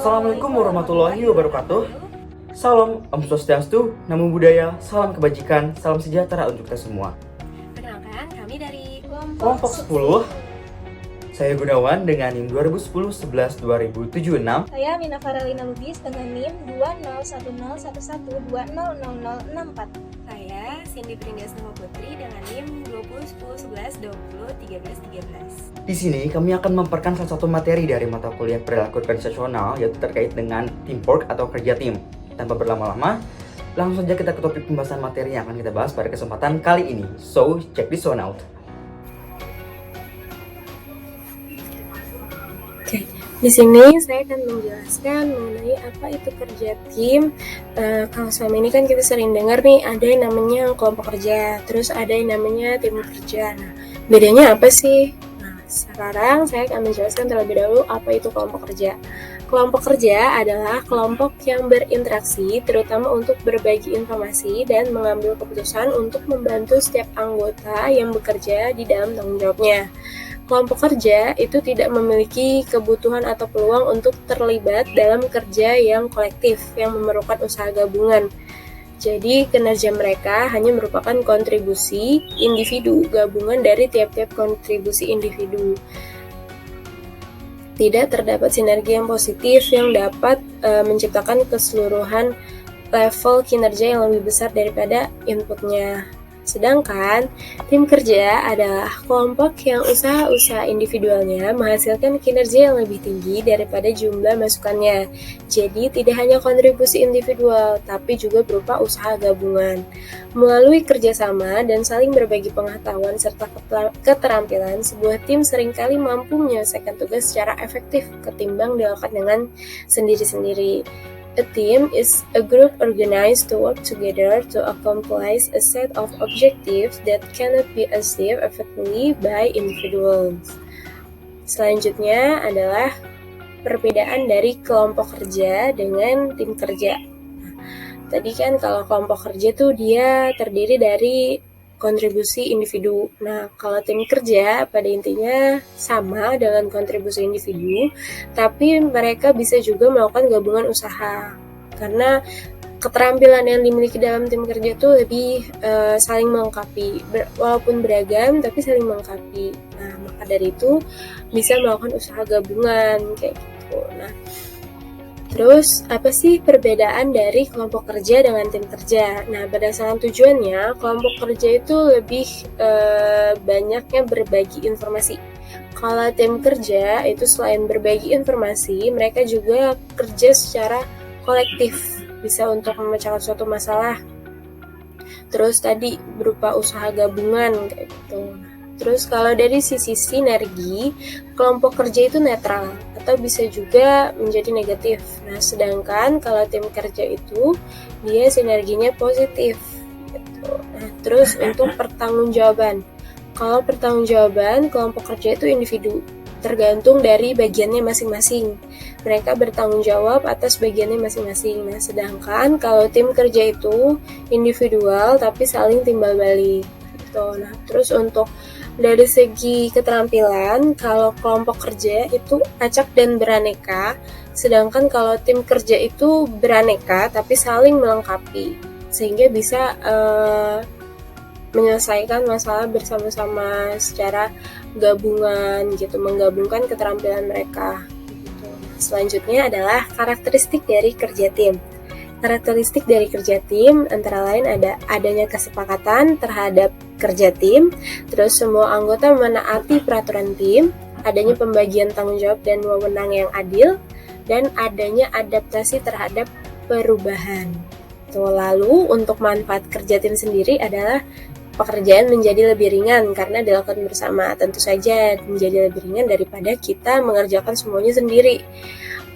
Assalamualaikum warahmatullahi wabarakatuh. Salam, Om Swastiastu, Namo Buddhaya, salam kebajikan, salam sejahtera untuk kita semua. Perkenalkan, kami dari Kelompok 10, saya Gunawan dengan NIM 2010-11-2076. Saya Mina Faralina Lubis dengan NIM 201011200064. Saya Cindy Prindiasnova Putri dengan NIM 201011201313. Di sini kami akan memaparkan salah satu materi dari mata kuliah perilaku organisasional, yaitu terkait dengan teamwork atau kerja tim. Tanpa berlama-lama, langsung saja kita ke topik pembahasan materi yang akan kita bahas pada kesempatan kali ini. So, check this one out. Oke, di sini saya akan menjelaskan mengenai apa itu kerja tim. Kalau selama ini kan kita sering dengar nih ada yang namanya kelompok kerja, terus ada yang namanya tim kerja. Nah, bedanya apa sih? Nah, sekarang saya akan menjelaskan terlebih dahulu apa itu kelompok kerja. Kelompok kerja adalah kelompok yang berinteraksi terutama untuk berbagi informasi dan mengambil keputusan untuk membantu setiap anggota yang bekerja di dalam tanggung jawabnya. Kelompok kerja itu tidak memiliki kebutuhan atau peluang untuk terlibat dalam kerja yang kolektif yang memerlukan usaha gabungan. Jadi kinerja mereka hanya merupakan kontribusi individu gabungan dari tiap-tiap kontribusi individu. Tidak terdapat sinergi yang positif yang dapat menciptakan keseluruhan level kinerja yang lebih besar daripada inputnya. Sedangkan tim kerja adalah kelompok yang usaha-usaha individualnya menghasilkan kinerja yang lebih tinggi daripada jumlah masukannya. Jadi tidak hanya kontribusi individual, tapi juga berupa usaha gabungan. Melalui kerjasama dan saling berbagi pengetahuan serta keterampilan, sebuah tim seringkali mampu menyelesaikan tugas secara efektif ketimbang dilakukan dengan sendiri-sendiri. A team is a group organized to work together to accomplish a set of objectives that cannot be achieved effectively by individuals. Selanjutnya adalah perbedaan dari kelompok kerja dengan tim kerja. Tadi kan kalau kelompok kerja tuh dia terdiri dari kontribusi individu. Nah, kalau tim kerja pada intinya sama dengan kontribusi individu, tapi mereka bisa juga melakukan gabungan usaha. Karena keterampilan yang dimiliki dalam tim kerja itu lebih saling melengkapi. Walaupun beragam, tapi saling melengkapi. Nah, maka dari itu bisa melakukan usaha gabungan kayak gitu. Nah, terus, apa sih perbedaan dari kelompok kerja dengan tim kerja? Nah, berdasarkan tujuannya, kelompok kerja itu lebih banyaknya berbagi informasi. Kalau tim kerja itu selain berbagi informasi, mereka juga kerja secara kolektif, bisa untuk memecahkan suatu masalah. Terus tadi berupa usaha gabungan kayak gitu. Terus kalau dari sisi sinergi, kelompok kerja itu netral atau bisa juga menjadi negatif. Nah, sedangkan kalau tim kerja itu dia sinerginya positif gitu. Nah, terus untuk pertanggungjawaban. Kalau pertanggungjawaban, kelompok kerja itu individu, tergantung dari bagiannya masing-masing. Mereka bertanggung jawab atas bagiannya masing-masing. Nah, sedangkan kalau tim kerja itu individual tapi saling timbal balik gitu. Nah, terus untuk dari segi keterampilan, kalau kelompok kerja itu acak dan beraneka, sedangkan kalau tim kerja itu beraneka tapi saling melengkapi, sehingga bisa menyelesaikan masalah bersama-sama secara gabungan gitu, menggabungkan keterampilan mereka. Gitu. Selanjutnya adalah karakteristik dari kerja tim. Karakteristik dari kerja tim antara lain ada adanya kesepakatan terhadap kerja tim, terus semua anggota menaati peraturan tim, adanya pembagian tanggung jawab dan wewenang yang adil, dan adanya adaptasi terhadap perubahan. Lalu untuk manfaat kerja tim sendiri adalah pekerjaan menjadi lebih ringan karena dilakukan bersama. Tentu saja menjadi lebih ringan daripada kita mengerjakan semuanya sendiri.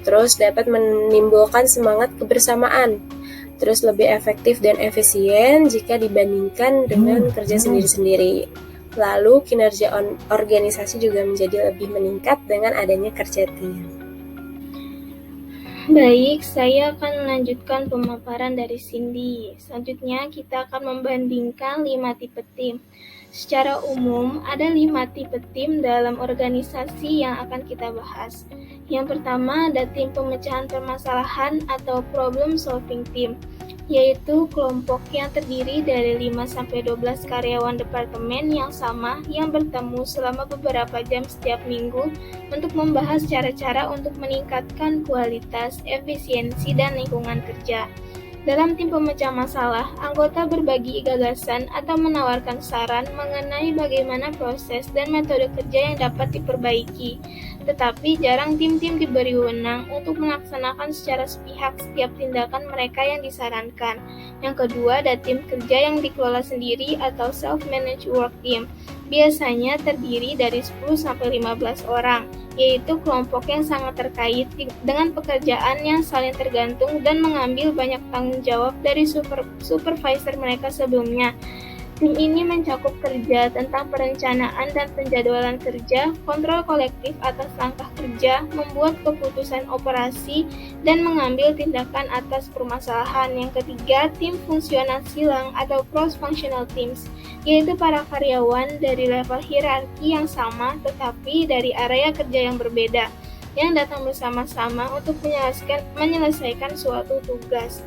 Terus dapat menimbulkan semangat kebersamaan. Terus lebih efektif dan efisien jika dibandingkan dengan kerja sendiri-sendiri. Lalu kinerja organisasi juga menjadi lebih meningkat dengan adanya kerja tim. Baik, saya akan melanjutkan pemaparan dari Cindy. Selanjutnya kita akan membandingkan 5 tipe tim. Secara umum, ada 5 tipe tim dalam organisasi yang akan kita bahas. Yang pertama ada tim pemecahan permasalahan atau problem solving team, yaitu kelompok yang terdiri dari 5-12 karyawan departemen yang sama yang bertemu selama beberapa jam setiap minggu untuk membahas cara-cara untuk meningkatkan kualitas, efisiensi, dan lingkungan kerja. Dalam tim pemecah masalah, anggota berbagi gagasan atau menawarkan saran mengenai bagaimana proses dan metode kerja yang dapat diperbaiki. Tetapi jarang tim-tim diberi wewenang untuk melaksanakan secara sepihak setiap tindakan mereka yang disarankan. Yang kedua ada tim kerja yang dikelola sendiri atau self-managed work team. Biasanya terdiri dari 10-15 orang, yaitu kelompok yang sangat terkait dengan pekerjaan yang saling tergantung dan mengambil banyak tanggung jawab dari supervisor mereka sebelumnya. Tim ini mencakup kerja tentang perencanaan dan penjadwalan kerja, kontrol kolektif atas langkah kerja, membuat keputusan operasi, dan mengambil tindakan atas permasalahan. Yang ketiga, tim fungsional silang atau cross-functional teams, yaitu para karyawan dari level hierarki yang sama tetapi dari area kerja yang berbeda, yang datang bersama-sama untuk menyelesaikan suatu tugas.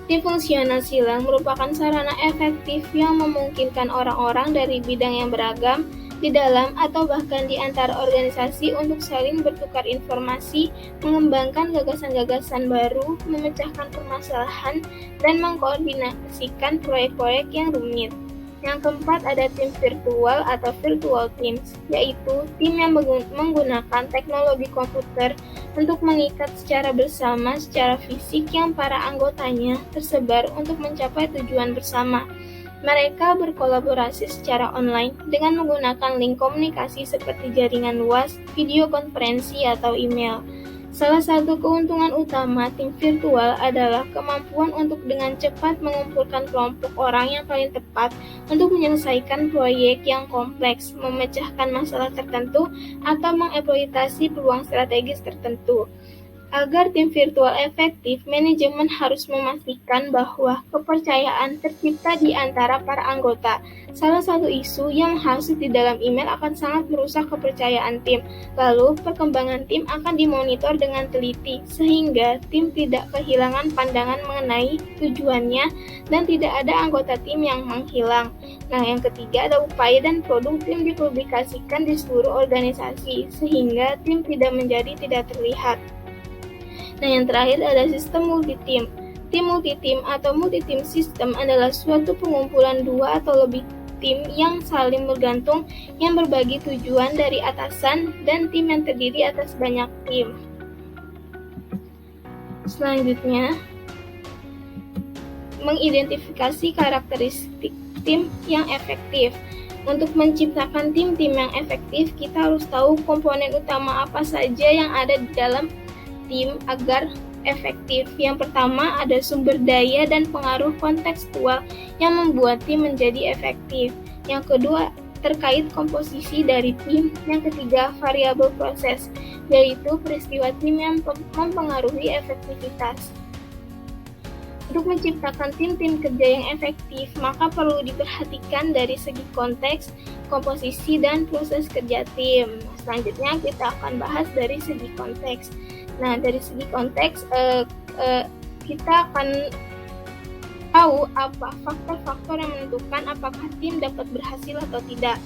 Tim fungsional silang merupakan sarana efektif yang memungkinkan orang-orang dari bidang yang beragam di dalam atau bahkan di antara organisasi untuk saling bertukar informasi, mengembangkan gagasan-gagasan baru, memecahkan permasalahan, dan mengkoordinasikan proyek-proyek yang rumit. Yang keempat ada tim virtual atau virtual teams, yaitu tim yang menggunakan teknologi komputer untuk mengikat secara bersama secara fisik yang para anggotanya tersebar untuk mencapai tujuan bersama. Mereka berkolaborasi secara online dengan menggunakan link komunikasi seperti jaringan luas, video konferensi, atau email. Salah satu keuntungan utama tim virtual adalah kemampuan untuk dengan cepat mengumpulkan kelompok orang yang paling tepat untuk menyelesaikan proyek yang kompleks, memecahkan masalah tertentu, atau mengeksploitasi peluang strategis tertentu. Agar tim virtual efektif, manajemen harus memastikan bahwa kepercayaan tercipta di antara para anggota. Salah satu isu yang hasut di dalam email akan sangat merusak kepercayaan tim. Lalu, perkembangan tim akan dimonitor dengan teliti, sehingga tim tidak kehilangan pandangan mengenai tujuannya dan tidak ada anggota tim yang menghilang. Nah, yang ketiga ada upaya dan produk tim dipublikasikan di seluruh organisasi, sehingga tim tidak menjadi tidak terlihat. Nah, yang terakhir ada sistem multi-tim. Tim multi-tim atau multi-tim system adalah suatu pengumpulan 2 atau lebih tim yang saling bergantung yang berbagi tujuan dari atasan dan tim yang terdiri atas banyak tim. Selanjutnya, mengidentifikasi karakteristik tim yang efektif. Untuk menciptakan tim-tim yang efektif, kita harus tahu komponen utama apa saja yang ada di dalam tim agar efektif. Yang pertama ada sumber daya dan pengaruh kontekstual yang membuat tim menjadi efektif. Yang kedua terkait komposisi dari tim. Yang ketiga variabel proses, yaitu peristiwa tim yang mempengaruhi efektivitas. Untuk menciptakan tim-tim kerja yang efektif, maka perlu diperhatikan dari segi konteks, komposisi, dan proses kerja tim. Selanjutnya kita akan bahas dari segi konteks. Nah, dari segi konteks, kita akan tahu apa faktor-faktor yang menentukan apakah tim dapat berhasil atau tidak.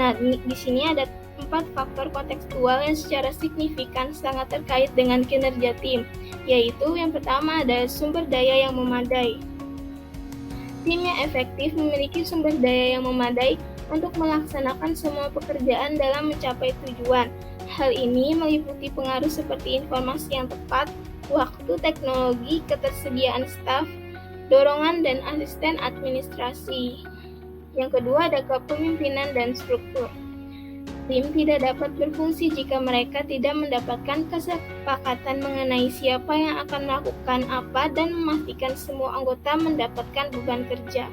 Nah, di sini ada 4 faktor kontekstual yang secara signifikan sangat terkait dengan kinerja tim, yaitu yang pertama ada sumber daya yang memadai. Tim yang efektif memiliki sumber daya yang memadai untuk melaksanakan semua pekerjaan dalam mencapai tujuan. Hal ini meliputi pengaruh seperti informasi yang tepat, waktu, teknologi, ketersediaan staf, dorongan, dan asisten administrasi. Yang kedua ada kepemimpinan dan struktur. Tim tidak dapat berfungsi jika mereka tidak mendapatkan kesepakatan mengenai siapa yang akan melakukan apa dan memastikan semua anggota mendapatkan beban kerja.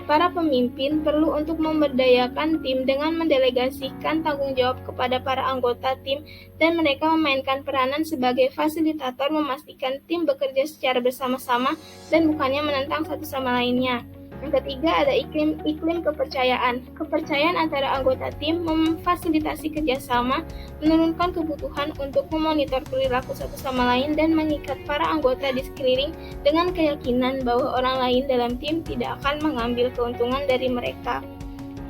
Para pemimpin perlu untuk memberdayakan tim dengan mendelegasikan tanggung jawab kepada para anggota tim dan mereka memainkan peranan sebagai fasilitator memastikan tim bekerja secara bersama-sama dan bukannya menentang satu sama lainnya. Yang ketiga ada iklim kepercayaan. Kepercayaan antara anggota tim memfasilitasi kerjasama, menurunkan kebutuhan untuk memonitor perilaku satu sama lain, dan mengikat para anggota di sekeliling dengan keyakinan bahwa orang lain dalam tim tidak akan mengambil keuntungan dari mereka.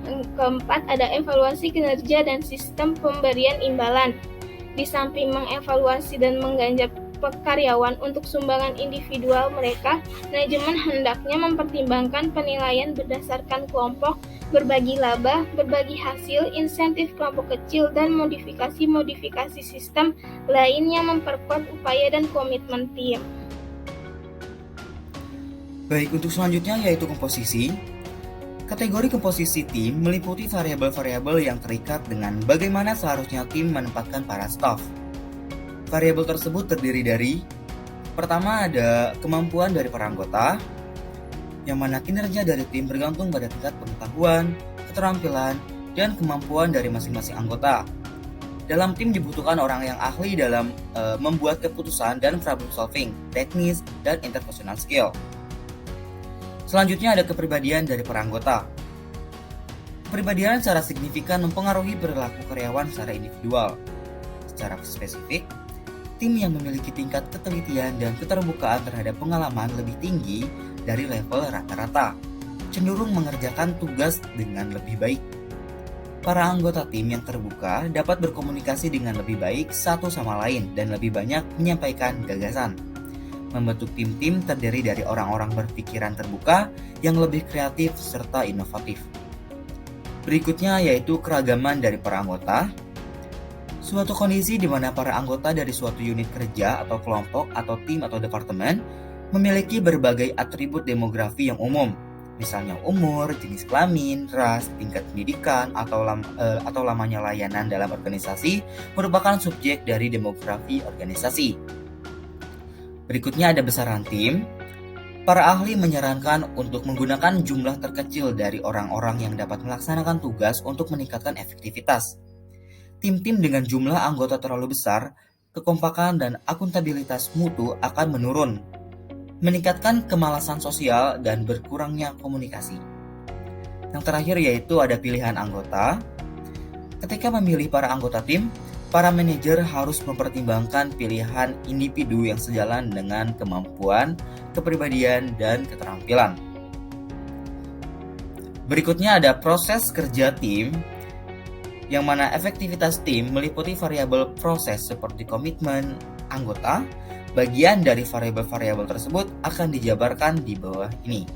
Yang keempat ada evaluasi kinerja dan sistem pemberian imbalan. Di samping mengevaluasi dan mengganjar karyawan untuk sumbangan individual mereka, manajemen hendaknya mempertimbangkan penilaian berdasarkan kelompok, berbagi laba, berbagi hasil, insentif kelompok kecil, dan modifikasi sistem lain yang memperkuat upaya dan komitmen tim. Baik, untuk selanjutnya yaitu komposisi. Kategori komposisi tim meliputi variabel-variabel yang terikat dengan bagaimana seharusnya tim menempatkan para staf. Variabel tersebut terdiri dari: pertama ada kemampuan dari para anggota, yang mana kinerja dari tim bergantung pada tingkat pengetahuan, keterampilan, dan kemampuan dari masing-masing anggota. Dalam tim dibutuhkan orang yang ahli dalam membuat keputusan dan problem solving, teknis, dan interpersonal skill. Selanjutnya ada kepribadian dari para anggota. Kepribadian secara signifikan mempengaruhi perilaku karyawan secara individual. Secara spesifik, tim yang memiliki tingkat ketelitian dan keterbukaan terhadap pengalaman lebih tinggi dari level rata-rata, cenderung mengerjakan tugas dengan lebih baik. Para anggota tim yang terbuka dapat berkomunikasi dengan lebih baik satu sama lain dan lebih banyak menyampaikan gagasan. Membentuk tim-tim terdiri dari orang-orang berpikiran terbuka yang lebih kreatif serta inovatif. Berikutnya yaitu keragaman dari para anggota. Suatu kondisi di mana para anggota dari suatu unit kerja atau kelompok atau tim atau departemen memiliki berbagai atribut demografi yang umum, misalnya umur, jenis kelamin, ras, tingkat pendidikan, atau lamanya layanan dalam organisasi merupakan subjek dari demografi organisasi. Berikutnya ada besaran tim. Para ahli menyarankan untuk menggunakan jumlah terkecil dari orang-orang yang dapat melaksanakan tugas untuk meningkatkan efektivitas. Tim-tim dengan jumlah anggota terlalu besar, kekompakan dan akuntabilitas mutu akan menurun, meningkatkan kemalasan sosial dan berkurangnya komunikasi. Yang terakhir yaitu ada pilihan anggota. Ketika memilih para anggota tim, para manajer harus mempertimbangkan pilihan individu yang sejalan dengan kemampuan, kepribadian, dan keterampilan. Berikutnya ada proses kerja tim, yang mana efektivitas tim meliputi variabel proses seperti komitmen anggota. Bagian dari variabel-variabel tersebut akan dijabarkan di bawah ini.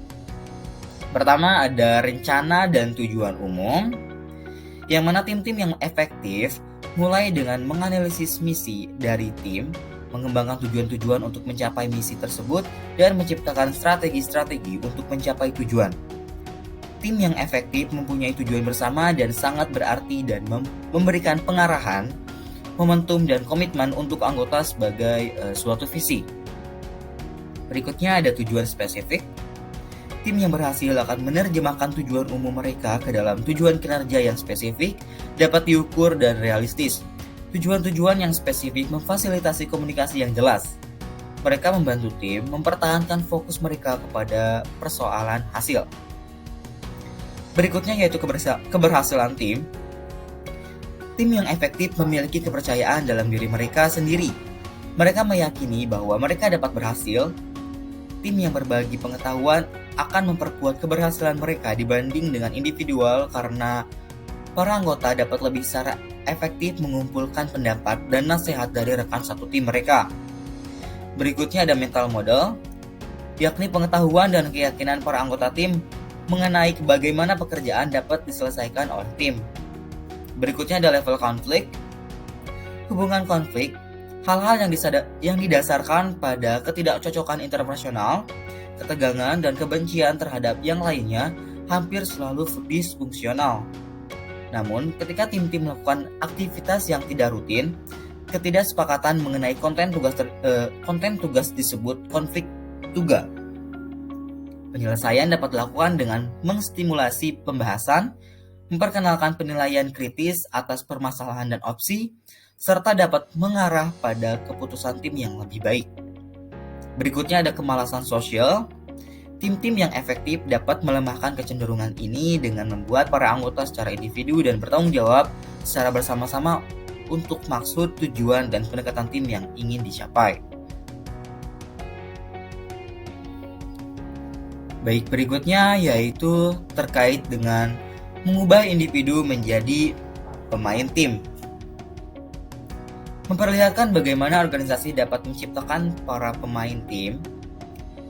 Pertama ada rencana dan tujuan umum, yang mana tim-tim yang efektif mulai dengan menganalisis misi dari tim, mengembangkan tujuan-tujuan untuk mencapai misi tersebut, dan menciptakan strategi-strategi untuk mencapai tujuan. Tim yang efektif mempunyai tujuan bersama dan sangat berarti dan memberikan pengarahan, momentum, dan komitmen untuk anggota sebagai suatu visi. Berikutnya ada tujuan spesifik. Tim yang berhasil akan menerjemahkan tujuan umum mereka ke dalam tujuan kinerja yang spesifik, dapat diukur dan realistis. Tujuan-tujuan yang spesifik memfasilitasi komunikasi yang jelas. Mereka membantu tim mempertahankan fokus mereka kepada persoalan hasil. Berikutnya yaitu keberhasilan tim. Tim yang efektif memiliki kepercayaan dalam diri mereka sendiri. Mereka meyakini bahwa mereka dapat berhasil. Tim yang berbagi pengetahuan akan memperkuat keberhasilan mereka dibanding dengan individual karena para anggota dapat lebih secara efektif mengumpulkan pendapat dan nasihat dari rekan satu tim mereka. Berikutnya ada mental model, yakni pengetahuan dan keyakinan para anggota tim mengenai bagaimana pekerjaan dapat diselesaikan oleh tim. Berikutnya ada level konflik. Hubungan konflik, hal-hal yang didasarkan pada ketidakcocokan interpersonal, ketegangan, dan kebencian terhadap yang lainnya hampir selalu disfungsional. Namun, ketika tim-tim melakukan aktivitas yang tidak rutin, ketidaksepakatan mengenai konten tugas disebut konflik tugas. Penyelesaian dapat dilakukan dengan menstimulasi pembahasan, memperkenalkan penilaian kritis atas permasalahan dan opsi, serta dapat mengarah pada keputusan tim yang lebih baik. Berikutnya ada kemalasan sosial. Tim-tim yang efektif dapat melemahkan kecenderungan ini dengan membuat para anggota secara individu dan bertanggung jawab secara bersama-sama untuk maksud, tujuan, dan pendekatan tim yang ingin dicapai. Baik, berikutnya yaitu terkait dengan mengubah individu menjadi pemain tim. Memperlihatkan bagaimana organisasi dapat menciptakan para pemain tim.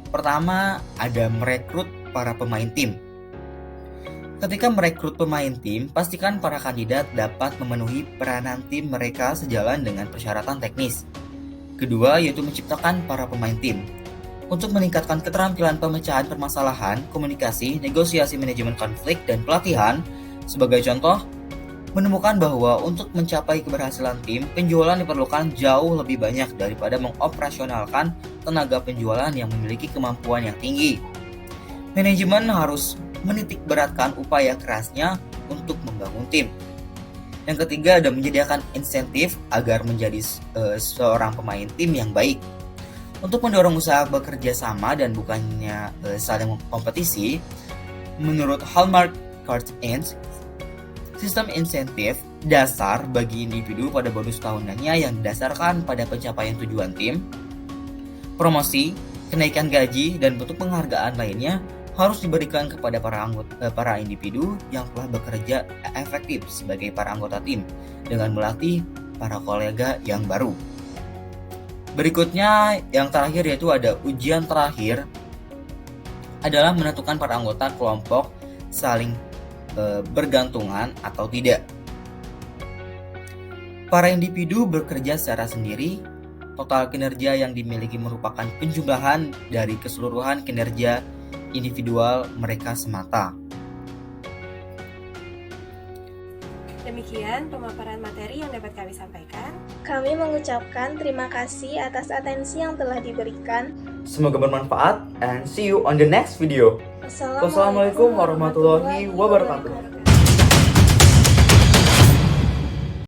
Pertama, ada merekrut para pemain tim. Ketika merekrut pemain tim, pastikan para kandidat dapat memenuhi peranan tim mereka sejalan dengan persyaratan teknis. Kedua, yaitu menciptakan para pemain tim. Untuk meningkatkan keterampilan pemecahan permasalahan, komunikasi, negosiasi manajemen konflik, dan pelatihan, sebagai contoh, menemukan bahwa untuk mencapai keberhasilan tim, penjualan diperlukan jauh lebih banyak daripada mengoperasionalkan tenaga penjualan yang memiliki kemampuan yang tinggi. Manajemen harus menitik beratkan upaya kerasnya untuk membangun tim. Yang ketiga, ada menyediakan insentif agar menjadi seorang pemain tim yang baik. Untuk mendorong usaha bekerja sama dan bukannya saling kompetisi, menurut Hallmark Cards Inc., sistem insentif dasar bagi individu pada bonus tahunannya yang didasarkan pada pencapaian tujuan tim, promosi, kenaikan gaji, dan bentuk penghargaan lainnya harus diberikan kepada para individu yang telah bekerja efektif sebagai para anggota tim dengan melatih para kolega yang baru. Berikutnya, yang terakhir yaitu ada ujian terakhir adalah menentukan para anggota kelompok saling bergantungan atau tidak. Para individu bekerja secara sendiri, total kinerja yang dimiliki merupakan penjumlahan dari keseluruhan kinerja individual mereka semata. Demikian pemaparan materi yang dapat kami sampaikan. Kami mengucapkan terima kasih atas atensi yang telah diberikan. Semoga bermanfaat and see you on the next video. Wassalamualaikum warahmatullahi wabarakatuh.